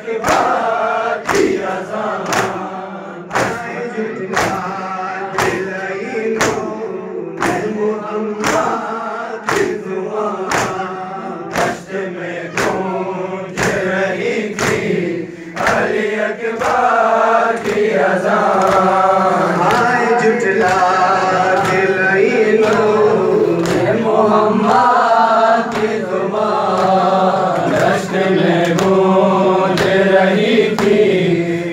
अकबर की अज़ान आए जुटला दिलाई नूर मोहम्मद की ज़ुबान दश्त में गूंज रही थी अली अकबर की अज़ान आए जुटला दिलाई नूर मोहम्मद की ज़ुबान दश्त में गूंज रही थी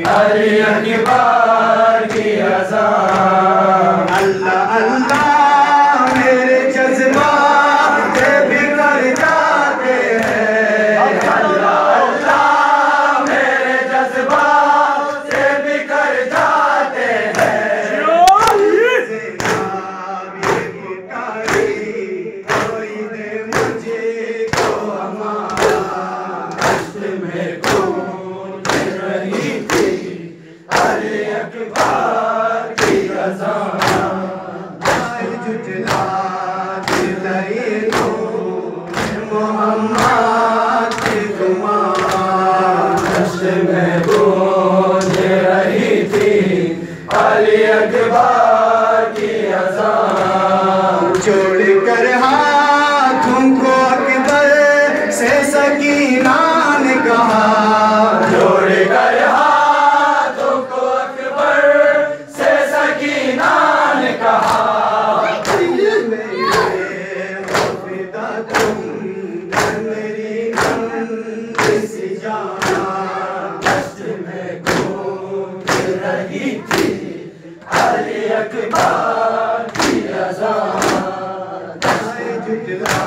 अली अकबर की अज़ान अल्लाह अल्लाह मेरे जज्बात बिखर जाते हैं अल्लाह अल्लाह मेरे जज्बात से बिखर जाते हैं कोई दे मुझे को हमारा दश्त में गूंज रही थी अली अकबर की अज़ान आए जुटला दिलाई नूर मोहम्मद की ज़ुबान दश्त में गूंज रही थी अली अकबर की अज़ान जोड़कर हाथों को अकबर से सकीना ने कहा जोड़कर हाथों को अकबर से सकीना ने कहा फिदा तुम मेरी नन्ही सी जान दश्त में गूंज रही थी अली अकबर की अज़ान आए जुटला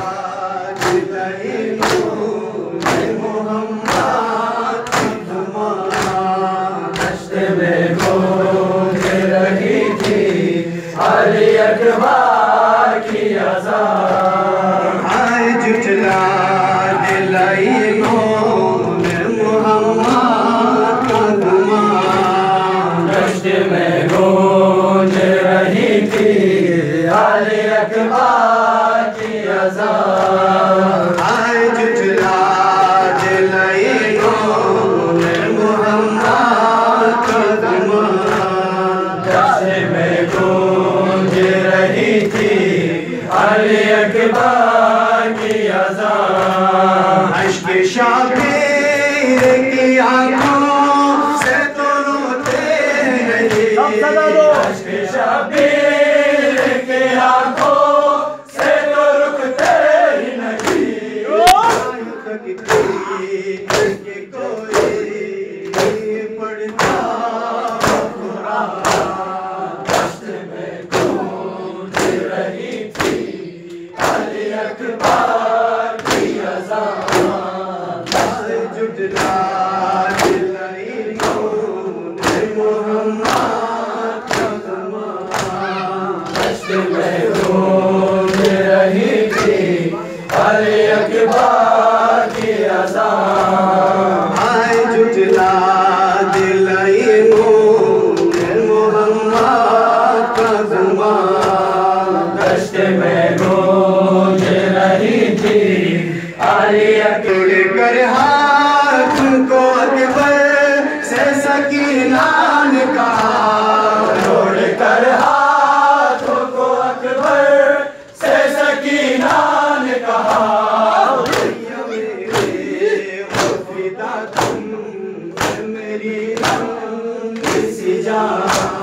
दिलाई नूर मोहम्मद की ज़ुबान दश्त में गूंज रही थी अली अकबर की अज़ान आए जुटला दिलाई नूर मोहम्मद का ज़ुबान दश्त में गूंज रही थी अली अकबर की अज़ान आए जुटला दिलाई नूर मोहम्मद का ज़ुबान दश्त में गूंज रही थी अली अकबर की अज़ान अश्क शाबीर की आँखों से तो रोते नहीं अश्क शाबीर की आँखों से तो रुकते ही नहीं कोई पढ़ता कुरान दश्त में गूंज रही थी अली अकबर की अज़ान आए जुटला दिलाई नूर मोहम्मद का ज़ुबान दश्त में गूंज रही थी अली अकबर की अज़ान आए जुटला दिलाई नूर मोहम्मद का ज़ुबान दश्त में गूंज रही थी अली अकबर हाथ को अकबर से सकीना ने कहा जोड़कर हाथों को अकबर से सकीना ने कहा फिदा तुम मेरी नन्ही सी जान